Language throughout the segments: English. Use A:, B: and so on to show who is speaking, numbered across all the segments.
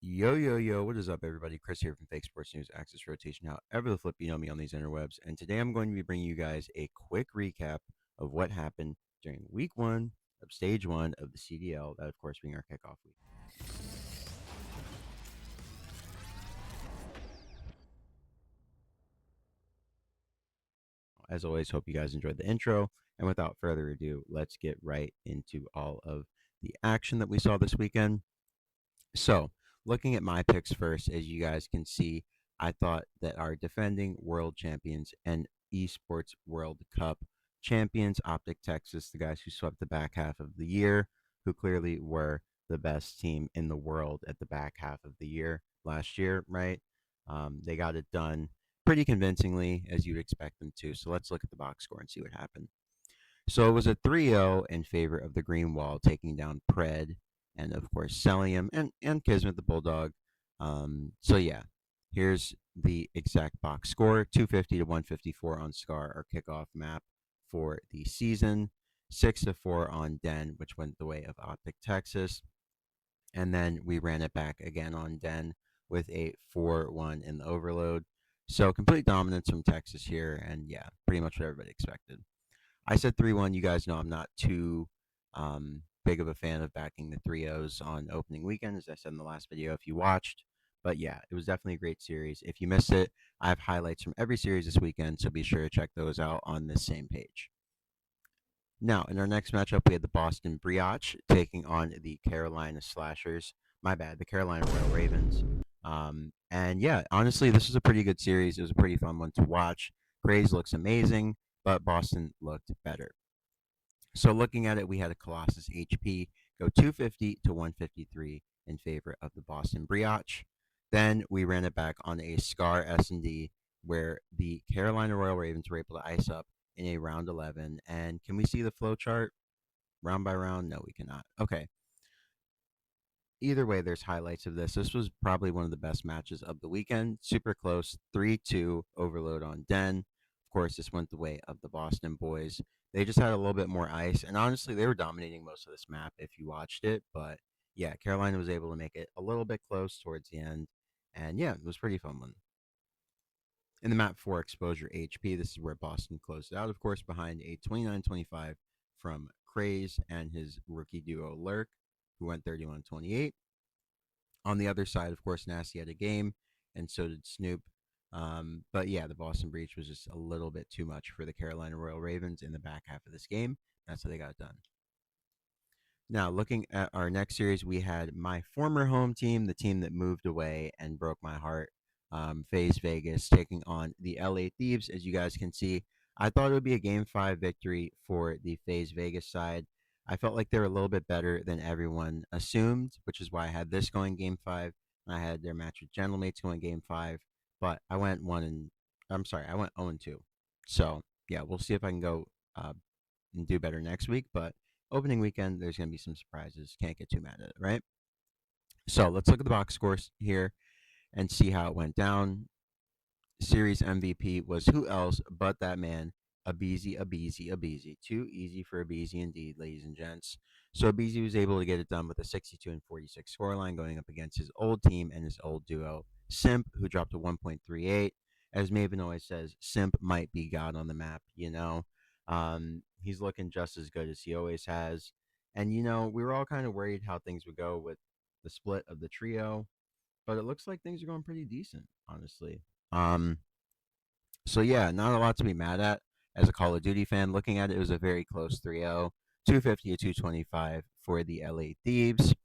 A: Yo, yo, yo, what is up, everybody? Chris here from Fake Sports News Access Rotation. However, the flip you know me on these interwebs. And today I'm going to be bringing you guys a quick recap of what happened during week one of stage one of the CDL, that, of course, being our kickoff week. As always, hope you guys enjoyed the intro. And without further ado, let's get right into all of the action that we saw this weekend. So, looking at my picks first, as you guys can see, I thought that our defending world champions and Esports World Cup champions, Optic Texas, the guys who swept the back half of the year, who clearly were the best team in the world at the back half of the year last year, right? They got it done pretty convincingly, as you'd expect them to. So let's look at the box score and see what happened. So it was a 3-0 in favor of the Green Wall, taking down Pred and, of course, Celium and Kismet the Bulldog. So, yeah, here's the exact box score 250 to 154 on Scar, our kickoff map for the season, 6 to 4 on Den, which went the way of Optic Texas. And then we ran it back again on Den with a 4-1 in the overload. So, complete dominance from Texas here, and yeah, pretty much what everybody expected. I said 3-1. You guys know I'm not too big of a fan of backing the 3-0s on opening weekend, as I said in the last video if you watched. But yeah, it was definitely a great series. If you missed it, I have highlights from every series this weekend, so be sure to check those out on this same page. Now, in our next matchup, we had the Boston Brioche taking on the Carolina Slashers. My bad, the Carolina Royal Ravens. And yeah, honestly, this was a pretty good series. It was a pretty fun one to watch. Grays looks amazing, but Boston looked better. So looking at it, we had a Colossus HP go 250 to 153 in favor of the Boston Brioche. Then we ran it back on a Scar S&D where the Carolina Royal Ravens were able to ice up in a round 11. And can we see the flow chart round by round? No, we cannot. Okay. Either way, there's highlights of this. This was probably one of the best matches of the weekend. Super close, 3-2 overload on Den. Of course, this went the way of the Boston boys. They just had a little bit more ice, and honestly, they were dominating most of this map if you watched it. But yeah, Carolina was able to make it a little bit close towards the end, and yeah, it was a pretty fun one. In the map 4 exposure HP, this is where Boston closed out, of course, behind a 29-25 from Craze and his rookie duo Lurk, who went 31-28. On the other side, of course, Nasty had a game, and so did Snoop. But yeah, the Boston Breach was just a little bit too much for the Carolina Royal Ravens in the back half of this game. That's how they got it done. Now, looking at our next series, we had my former home team, the team that moved away and broke my heart, Faze Vegas, taking on the LA Thieves. As you guys can see, I thought it would be a Game 5 victory for the Faze Vegas side. I felt like they were a little bit better than everyone assumed, which is why I had this going Game 5. And I had their match with Gentlemates going Game 5. But I went 1 and I went 0 and 2. So, yeah, we'll see if I can go and do better next week. But opening weekend, there's going to be some surprises. Can't get too mad at it, right? So let's look at the box scores here and see how it went down. Series MVP was who else but that man, Abeezy. Too easy for Abeezy indeed, ladies and gents. So Abeezy was able to get it done with a 62 and 46 scoreline going up against his old team and his old duo, Simp, who dropped a 1.38. As Maven always says, Simp might be God on the map, you know. He's looking just as good as he always has. And, you know, we were all kind of worried how things would go with the split of the trio, but it looks like things are going pretty decent, honestly. Um, so yeah, not a lot to be mad at as a Call of Duty fan. Looking at it, it was a very close 3-0, 250 to 225 for the LA Thieves,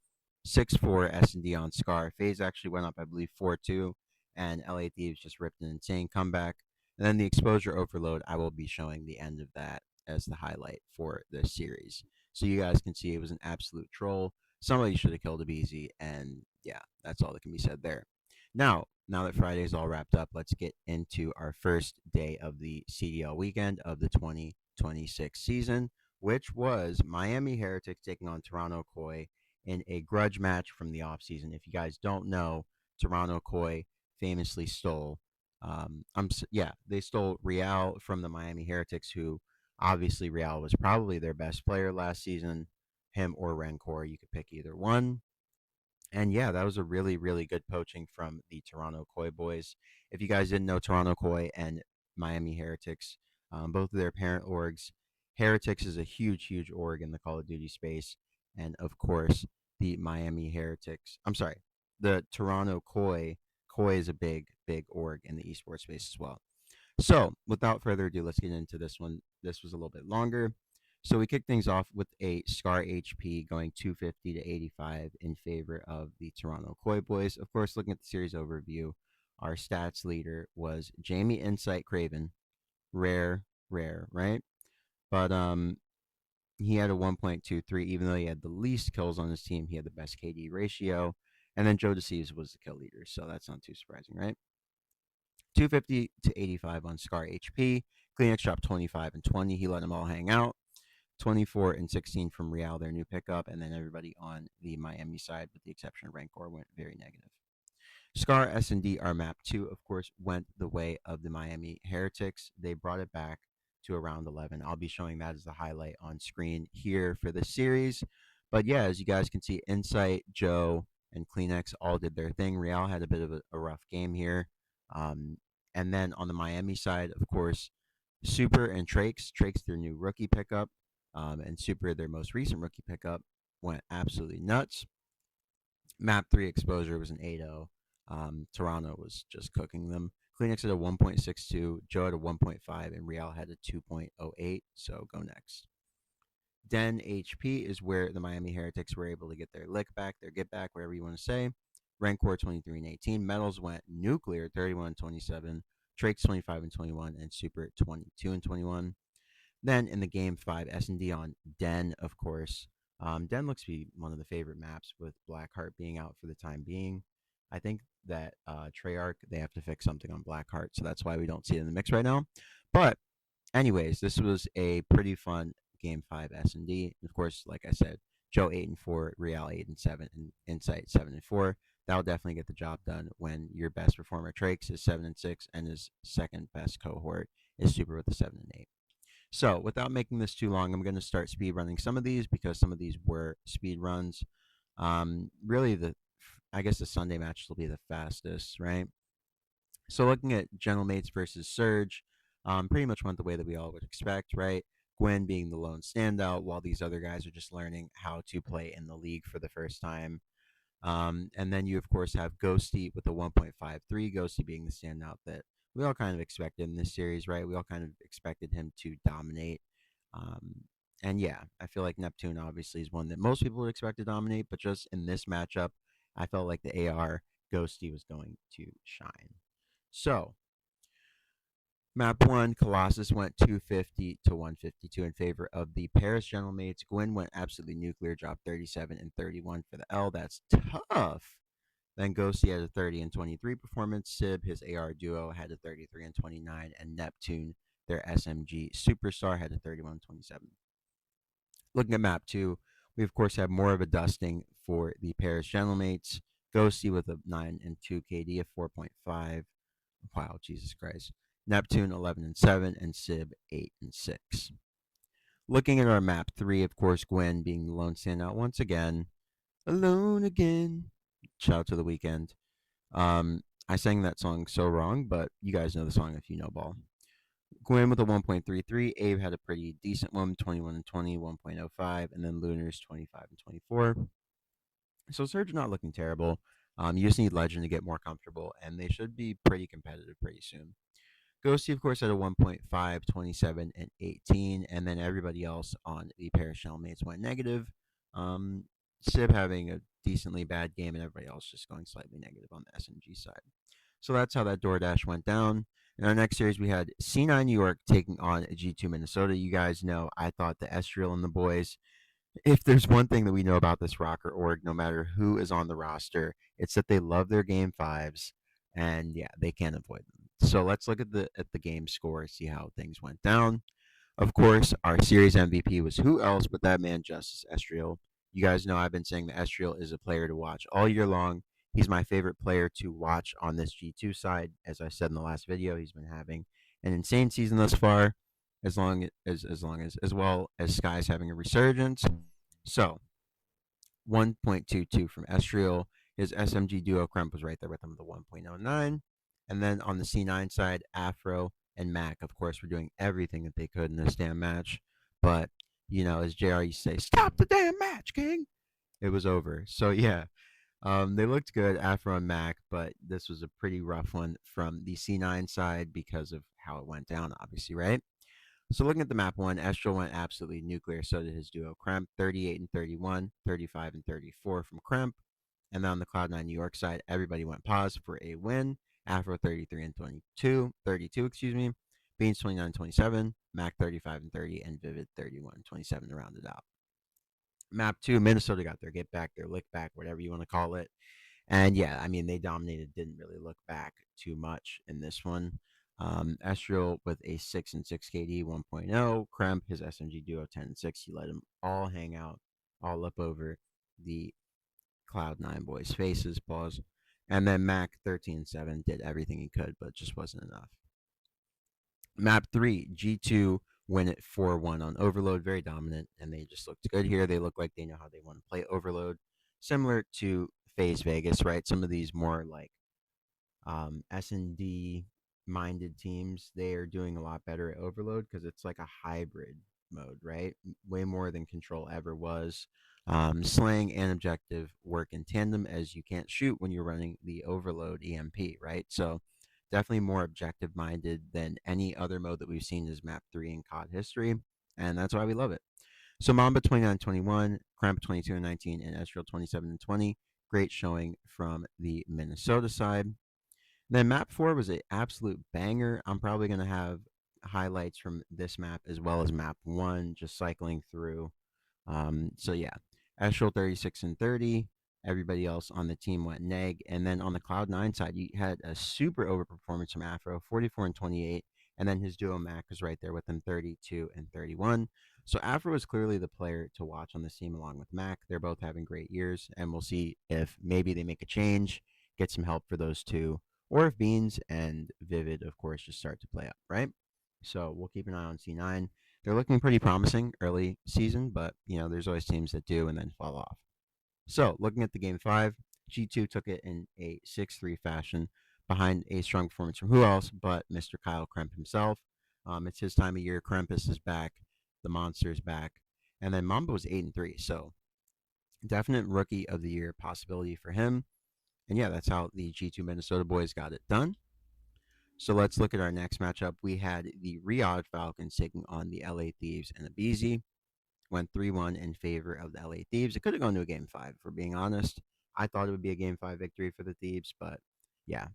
A: 6-4 S&D on Scar. Faze actually went up, I believe, 4-2, and LA Thieves just ripped an insane comeback. And then the exposure overload, I will be showing the end of that as the highlight for this series. So you guys can see it was an absolute troll. Somebody should have killed a BZ, and yeah, that's all that can be said there. Now that Friday's all wrapped up, let's get into our first day of the CDL weekend of the 2026 season, which was Miami Heretics taking on Toronto Koi in a grudge match from the offseason. If you guys don't know, Toronto Koi famously stole, they stole Real from the Miami Heretics, who obviously Real was probably their best player last season, him or Rancor. You could pick either one. And yeah, that was a really, really good poaching from the Toronto Koi boys. If you guys didn't know, Toronto Koi and Miami Heretics, both of their parent orgs, Heretics is a huge, huge org in the Call of Duty space. And of course, the Miami Heretics, I'm sorry, the Toronto Koi, Koi is a big, big org in the esports space as well. So, without further ado, let's get into this one. This was a little bit longer. So, we kicked things off with a Scar HP going 250 to 85 in favor of the Toronto Koi boys. Of course, looking at the series overview, our stats leader was Jamie Insight Craven. Rare, rare, right? But he had a 1.23, even though he had the least kills on his team, he had the best KD ratio. And then Joe DeCeves was the kill leader, so that's not too surprising, right? 250 to 85 on Scar HP. Kleenex dropped 25 and 20. He let them all hang out. 24 and 16 from Real, their new pickup. And then everybody on the Miami side, with the exception of Rancor, went very negative. Scar S&D, our map 2, of course, went the way of the Miami Heretics. They brought it back to around 11. I'll be showing that as the highlight on screen here for this series. But yeah, as you guys can see, Insight, Joe, and Kleenex all did their thing. Real had a bit of a rough game here. And then on the Miami side, of course, Super and Trakes, their new rookie pickup, and Super, their most recent rookie pickup, went absolutely nuts. Map 3 exposure was an 8-0. Toronto was just cooking them. Kleenex had a 1.62, Joe had a 1.5, and Real had a 2.08. So go next. Den HP is where the Miami Heretics were able to get their lick back, their get back, whatever you want to say. Rancor 23 and 18. Metals went nuclear 31 and 27. Trakes 25 and 21, and Super 22 and 21. Then in the game 5, S&D on Den, of course. Den looks to be one of the favorite maps, with Blackheart being out for the time being. I think that Treyarch, they have to fix something on Blackheart, so that's why we don't see it in the mix right now. But anyways, this was a pretty fun game 5 S&D. Of course, like I said, Joe 8 and 4, Real 8 and 7, and Insight 7 and 4. That'll definitely get the job done when your best performer Trakes is 7 and 6, and his second best cohort is Super with a 7 and 8. So, without making this too long, I'm going to start speed running some of these, because some of these were speed runs. Really, I guess the Sunday match will be the fastest, right? So, looking at Gentlemates versus Surge, pretty much went the way that we all would expect, right? Gwen being the lone standout, while these other guys are just learning how to play in the league for the first time. And then you, of course, have Ghosty with a 1.53, Ghosty being the standout that we all kind of expected in this series, right? We all kind of expected him to dominate. Um, and yeah, I feel like Neptune obviously is one that most people would expect to dominate, but just in this matchup, I felt like the AR Ghosty was going to shine. So, map 1, Colossus went 250 to 152 in favor of the Paris Gentlemates. Gwen went absolutely nuclear, dropped 37 and 31 for the L. That's tough. Then Ghosty had a 30 and 23 performance. Sib, his AR duo, had a 33 and 29. And Neptune, their SMG superstar, had a 31 and 27. Looking at map 2, we of course have more of a dusting for the Paris Gentlemates. Ghosty with a 9 and 2 KD of 4.5. Wow, Jesus Christ. Neptune 11 and 7, and Sib 8 and 6. Looking at our map 3, of course, Gwen being the lone standout once again. Alone again. Shout out to The Weeknd. I sang that song so wrong, but you guys know the song if you know ball. Gwen with a 1.33. Abe had a pretty decent one, 21 and 20, 1.05, and then Lunar's 25 and 24. So Surge not looking terrible. You just need Legend to get more comfortable, and they should be pretty competitive pretty soon. Ghosty, of course, had a 1.5, 27, and 18, and then everybody else on the Paris Gentlemates went negative. Sib having a decently bad game, and everybody else just going slightly negative on the SMG side. So that's how that DoorDash went down. In our next series, we had C9 New York taking on G2 Minnesota. You guys know I thought the Estriel and the boys, if there's one thing that we know about this rocker org, no matter who is on the roster, it's that they love their game 5s, and yeah, they can't avoid them. So let's look at the game score, see how things went down. Of course, our series MVP was who else but that man, Justice Estriel. You guys know I've been saying that Estriel is a player to watch all year long. He's my favorite player to watch on this G2 side. As I said in the last video, he's been having an insane season thus far, as well as Sky's having a resurgence. So 1.22 from Estriel. His SMG duo Kremp was right there with him with the 1.09. And then on the C9 side, Afro and Mac, of course, were doing everything that they could in this damn match. But, as JR used to say, stop the damn match, King. It was over. So, yeah, they looked good, Afro and Mac, but this was a pretty rough one from the C9 side because of how it went down, obviously, right? So looking at the map one, Estral went absolutely nuclear. So did his duo Kremp, 38 and 31, 35 and 34 from Kremp. And then on the Cloud9 New York side, everybody went pause for a win. Afro 33 and 32, excuse me. Beans 29 and 27, Mac 35 and 30, and Vivid 31 and 27 to round it out. Map 2, Minnesota got their get back, their lick back, whatever you want to call it. And yeah, I mean, they dominated, didn't really look back too much in this one. Estriel with a 6 and 6 KD 1.0. Kremp, his SMG duo 10 and 6. He let them all hang out, all up over the Cloud9 boys' faces, pause. And then Mac 13 and 7 did everything he could, but just wasn't enough. Map 3, G2 win it 4-1 on Overload, very dominant, and they just looked good here. They look like they know how they want to play Overload, similar to Faze Vegas, right? Some of these more like S&D minded teams, they are doing a lot better at Overload because it's like a hybrid mode, right? Way more than Control ever was. Slang and Objective work in tandem as you can't shoot when you're running the Overload EMP, right? So definitely more objective minded than any other mode that we've seen as Map 3 in COD history, and that's why we love it. So Mamba 29-21, Cramp 22-19, and Estriel 27-20. Great showing from the Minnesota side. Then map 4 was an absolute banger. I'm probably going to have highlights from this map as well as map 1, just cycling through. So yeah, Estrel 36 and 30. Everybody else on the team went neg. And then on the Cloud9 side, you had a super overperformance from Afro, 44 and 28. And then his duo Mac was right there with him, 32 and 31. So Afro is clearly the player to watch on this team along with Mac. They're both having great years, and we'll see if maybe they make a change, get some help for those two, or if Beans and Vivid, of course, just start to play up, right? So we'll keep an eye on C9. They're looking pretty promising early season, but there's always teams that do and then fall off. So looking at the game 5, G2 took it in a 6-3 fashion behind a strong performance from who else but Mr. Kyle Kremp himself. It's his time of year. Krempus is back. The monster is back. And then Mamba was 8 and 3. So definite rookie of the year possibility for him. And yeah, that's how the G2 Minnesota boys got it done. So let's look at our next matchup. We had the Riyadh Falcons taking on the LA Thieves and Abizi. Went 3-1 in favor of the LA Thieves. It could have gone to a game 5, for being honest. I thought it would be a game 5 victory for the Thieves, but yeah,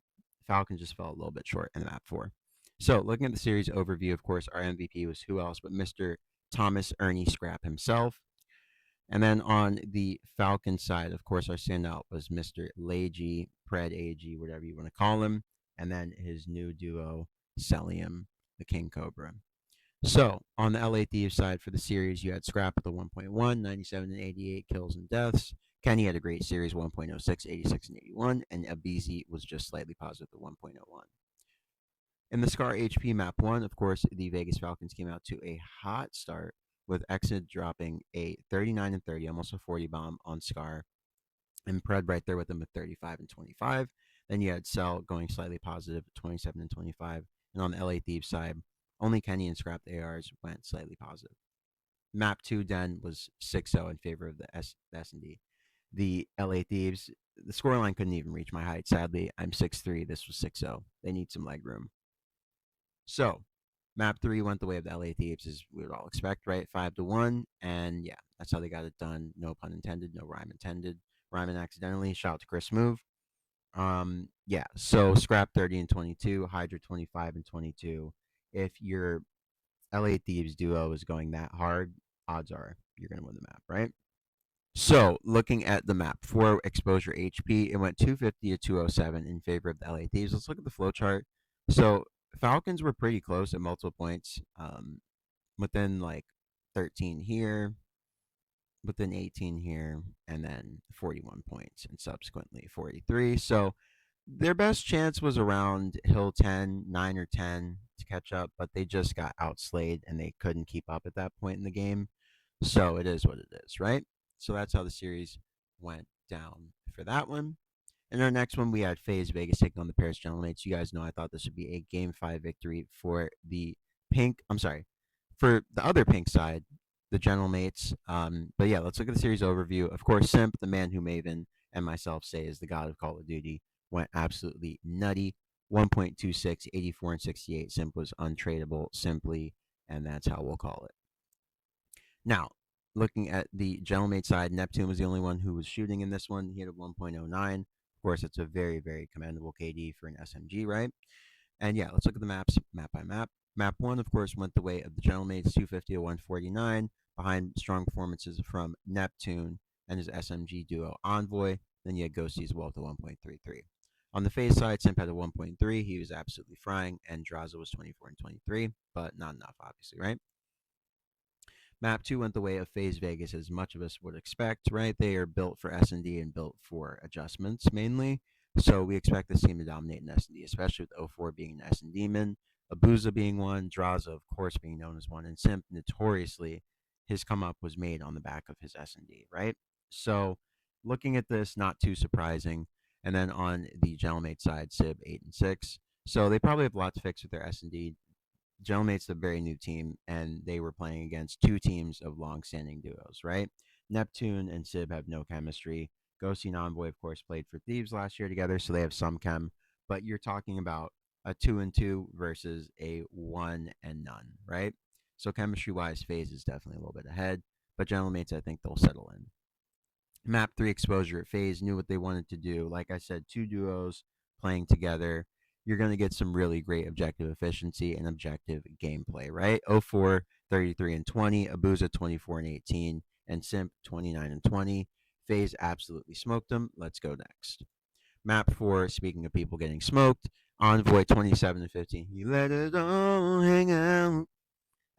A: Falcons just fell a little bit short in the map 4. So looking at the series overview, of course, our MVP was who else but Mr. Thomas Ernie Scrap himself. And then on the Falcon side, of course, our standout was Mr. Lagi, Pred AG, whatever you want to call him, and then his new duo, Celium, the King Cobra. So on the LA Thieves side for the series, you had Scrap with a 1.1, 97 and 88 kills and deaths. Kenny had a great series, 1.06, 86 and 81, and Abizi was just slightly positive at 1.01. In the Scar HP map 1, of course, the Vegas Falcons came out to a hot start with Exit dropping a 39 and 30, almost a 40 bomb on Scar, and Pred right there with them at 35 and 25. Then you had Cell going slightly positive, 27 and 25. And on the LA Thieves side, only Kenny and Scrap the ARs went slightly positive. Map 2 then was 6-0 in favor of the S&D. The LA Thieves, the scoreline couldn't even reach my height. Sadly, I'm 6'3". This was 6-0. They need some leg room. So map 3 went the way of the LA Thieves, as we would all expect, right? 5-1. And yeah, that's how they got it done. No pun intended, no rhyme intended. Rhyming accidentally. Shout out to Chris Move. Yeah, so Scrap 30 and 22, Hydra 25 and 22. If your LA Thieves duo is going that hard, odds are you're going to win the map, right? So looking at the map for exposure HP, it went 250 to 207 in favor of the LA Thieves. Let's look at the flow chart. So Falcons were pretty close at multiple points, within like 13 here, within 18 here, and then 41 points, and subsequently 43. So their best chance was around Hill 10, 9 or 10 to catch up, but they just got outslayed and they couldn't keep up at that point in the game. So it is what it is, right? So that's how the series went down for that one. In our next one, we had Faze Vegas taking on the Paris Gentlemates. You guys know I thought this would be a Game 5 victory for the pink. I'm sorry, for the other pink side, the Gentlemates. But yeah, let's look at the series overview. Of course, Simp, the man who Maven and myself say is the god of Call of Duty, went absolutely nutty. 1.26, 84, and 68. Simp was untradeable simply, and that's how we'll call it. Now, looking at the Gentlemate side, Neptune was the only one who was shooting in this one. He had a 1.09. Of course, it's a very, very commendable KD for an SMG, right? And yeah, let's look at the maps map by map. Map 1, of course, went the way of the Gentlemates, 250 to 149, behind strong performances from Neptune and his SMG duo Envoy. Then you had Ghosty as well to 1.33. On the Faze side, Simp had a 1.3. He was absolutely frying, and Draza was 24 and 23, but not enough, obviously, right? Map 2 went the way of Faze Vegas, as much of us would expect, right? They are built for S&D and built for adjustments mainly. So we expect this team to dominate in S&D, especially with O4 being an S&D man, Abuza being one, Draza, of course, being known as one, and Simp, notoriously, his come up was made on the back of his S&D, right? So looking at this, not too surprising. And then on the Gelmate side, Sib 8 and 6. So they probably have a lot to fix with their S&D. Gentlemates a very new team, and they were playing against two teams of long-standing duos, right? Neptune and Sib have no chemistry. Ghosty and Envoy, of course, played for Thieves last year together, so they have some chem. But you're talking about a 2-2 versus a 1 and none, right? So chemistry-wise, Faze is definitely a little bit ahead. But Gentlemates, I think they'll settle in. Map 3 exposure at Faze knew what they wanted to do. Like I said, two duos playing together. You're going to get some really great objective efficiency and objective gameplay, right? 04, 33 and 20, Abuza 24 and 18, and Simp 29 and 20. Faze absolutely smoked them. Let's go next. Map 4, speaking of people getting smoked, Envoy 27 and 15. You let it all hang out.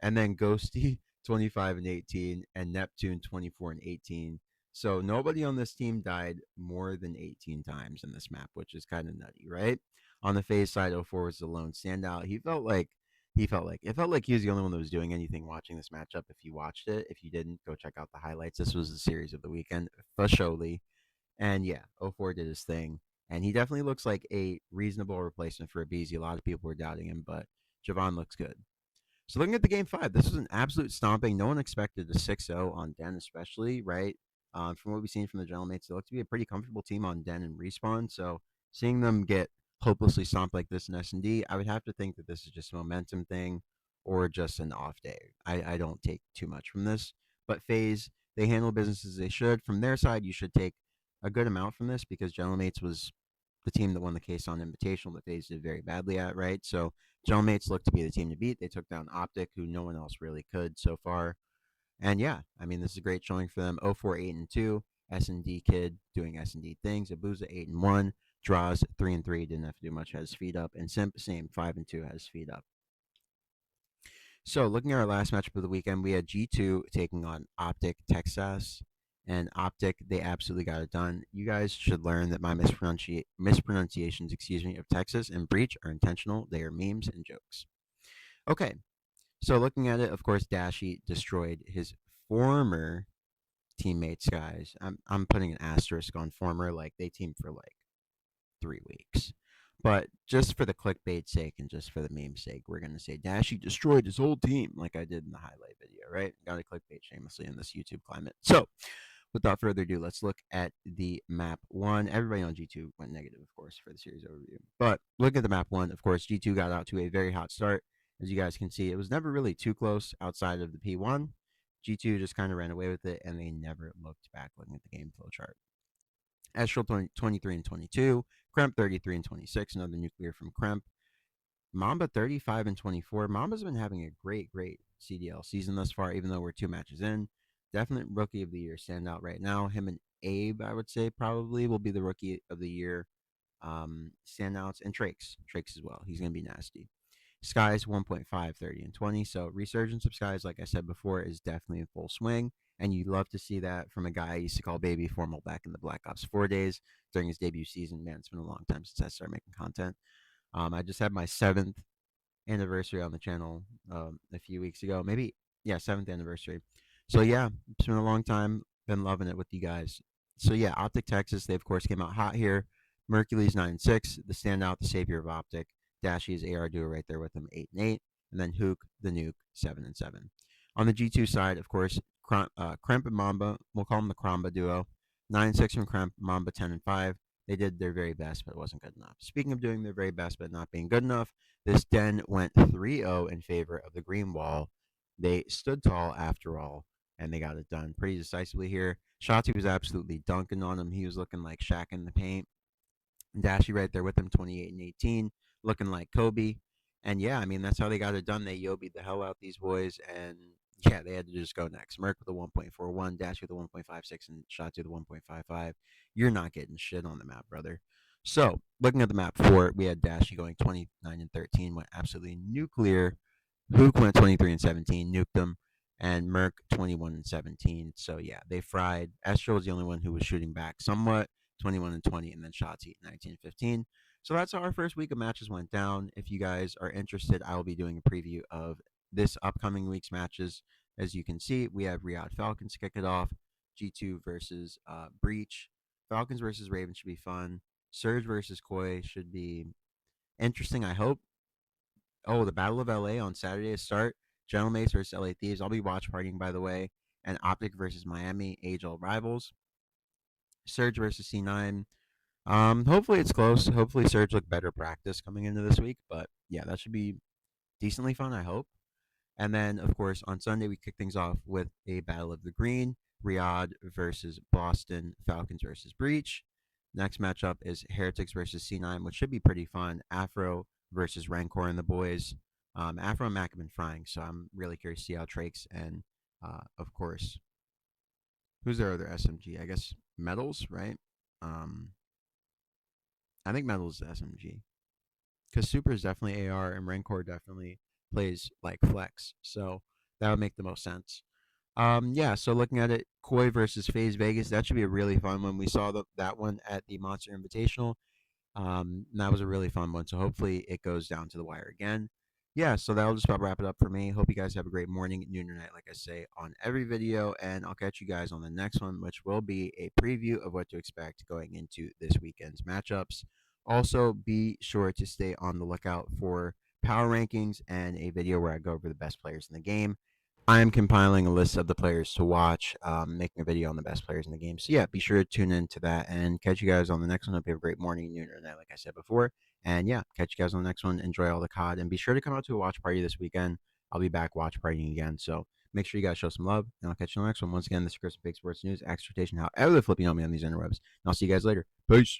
A: And then Ghosty 25 and 18, and Neptune 24 and 18. So nobody on this team died more than 18 times in this map, which is kind of nutty, right? On the Faze side, 04 was the lone standout. It felt like he was the only one that was doing anything watching this matchup. If you watched it, if you didn't, go check out the highlights. This was the series of the weekend, for surely. And yeah, 04 did his thing. And he definitely looks like a reasonable replacement for Abizi. A lot of people were doubting him, but Javon looks good. So looking at the game 5, this was an absolute stomping. No one expected a 6-0 on Den, especially, right? From what we've seen from the Gentlemates, they look to be a pretty comfortable team on Den and Respawn. So seeing them get hopelessly stomped like this in S&D, I would have to think that this is just a momentum thing or just an off day. I don't take too much from this. But Faze, they handle business as they should. From their side, you should take a good amount from this because Gentlemates was the team that won the case on Invitational that Faze did very badly at, right? So Gentlemates looked to be the team to beat. They took down Optic, who no one else really could so far. And yeah, I mean, this is a great showing for them. 04, 8 and 2. S&D kid doing S&D things. Abuza 8 and 1. Draws 3 and 3. Didn't have to do much. Has feet up. And Simp, same 5 and 2. Has feet up. So looking at our last matchup of the weekend, we had G2 taking on Optic Texas. And Optic, they absolutely got it done. You guys should learn that my mispronunciations, of Texas and Breach are intentional. They are memes and jokes. Okay, so looking at it, of course, Dashy destroyed his former teammates, guys. I'm putting an asterisk on former, like they teamed for like 3 weeks. But just for the clickbait sake and just for the meme sake, we're gonna say Dashy destroyed his whole team, like I did in the highlight video, right? Got to clickbait shamelessly in this YouTube climate. So without further ado, let's look at the map 1. Everybody on G2 went negative, of course, for the series overview. But look at the map 1. Of course, G2 got out to a very hot start. As you guys can see, it was never really too close outside of the P1. G2 just kind of ran away with it, and they never looked back looking at the game flow chart. Astral 23 and 22, Kremp 33 and 26, another nuclear from Kremp. Mamba 35 and 24. Mamba's been having a great CDL season thus far, even though we're 2 matches in. Definite rookie of the year standout right now. Him and Abe, I would say, probably will be the rookie of the year standouts. And Trakes as well. He's going to be nasty. Skies 1.5, 30, and 20. So resurgence of Skies, like I said before, is definitely in full swing. And you love to see that from a guy I used to call Baby Formal back in the Black Ops 4 days during his debut season. Man, it's been a long time since I started making content. I just had my 7th anniversary on the channel a few weeks ago. Maybe, yeah, 7th anniversary. So, yeah, it's been a long time. Been loving it with you guys. So, yeah, Optic Texas, they, of course, came out hot here. Mercury's 9-6, the standout, the savior of Optic. Dashy's AR duo right there with him, 8-8. And then Hook, the nuke, 7-7. On the G2 side, of course, Kremp and Mamba, we'll call them the Kramba duo. 9-6 from Kremp, Mamba 10-5. They did their very best, but it wasn't good enough. Speaking of doing their very best, but not being good enough, this den went 3-0 in favor of the green wall. They stood tall after all, and they got it done pretty decisively here. Shotzi was absolutely dunking on him. He was looking like Shaq in the paint. Dashy right there with him, 28-18, looking like Kobe. And yeah, I mean, that's how they got it done. They Yobi'd the hell out these boys, and yeah, they had to just go next. Merc with a 1.41, Dashy with a 1.56, and Shotzi with a 1.55. You're not getting shit on the map, brother. So, looking at the map for, we had Dashy going 29-13, went absolutely nuclear. Hook went 23-17, nuked them, and Merc 21-17. So yeah, they fried. Estro was the only one who was shooting back somewhat, 21-20, and then Shotzi 19-15. So that's how our first week of matches went down. If you guys are interested, I will be doing a preview of this upcoming week's matches. As you can see, we have Riyadh Falcons to kick it off, G2 versus Breach. Falcons versus Ravens should be fun. Surge versus Koi should be interesting, I hope. Oh, the Battle of LA on Saturday to start. Gentlemates versus LA Thieves. I'll be watch partying, by the way. And Optic versus Miami, age old rivals. Surge versus C9. Hopefully it's close. Hopefully Surge look better practice coming into this week. But yeah, that should be decently fun, I hope. And then, of course, on Sunday, we kick things off with a Battle of the Green. Riyadh versus Boston. Falcons versus Breach. Next matchup is Heretics versus C9, which should be pretty fun. Afro versus Rancor and the boys. Afro and Mac have been frying, so I'm really curious to see how Trakes and, of course, who's their other SMG? I guess Metals, right? I think Metals is SMG. Because Super is definitely AR and Rancor definitely plays like Flex. So that would make the most sense. Yeah, so looking at it, Koi versus Faze Vegas, that should be a really fun one. We saw that one at the Monster Invitational. That was a really fun one. So hopefully it goes down to the wire again. Yeah, so that'll just about wrap it up for me. Hope you guys have a great morning, noon, or night, like I say on every video. And I'll catch you guys on the next one, which will be a preview of what to expect going into this weekend's matchups. Also, be sure to stay on the lookout for power rankings and a video where I go over the best players in the game. I am compiling a list of the players to watch, making a video on the best players in the game. So yeah, be sure to tune into that and catch you guys on the next one. Hope you have a great morning, noon, or night, like I said before. And yeah, catch you guys on the next one. Enjoy all the COD, and be sure to come out to a watch party this weekend. I'll be back watch partying again. So make sure you guys show some love, and I'll catch you on the next one. Once again, this is Chris with Big Sports News, exhortation, however the flip you know me on these interwebs. And I'll see you guys later. Peace.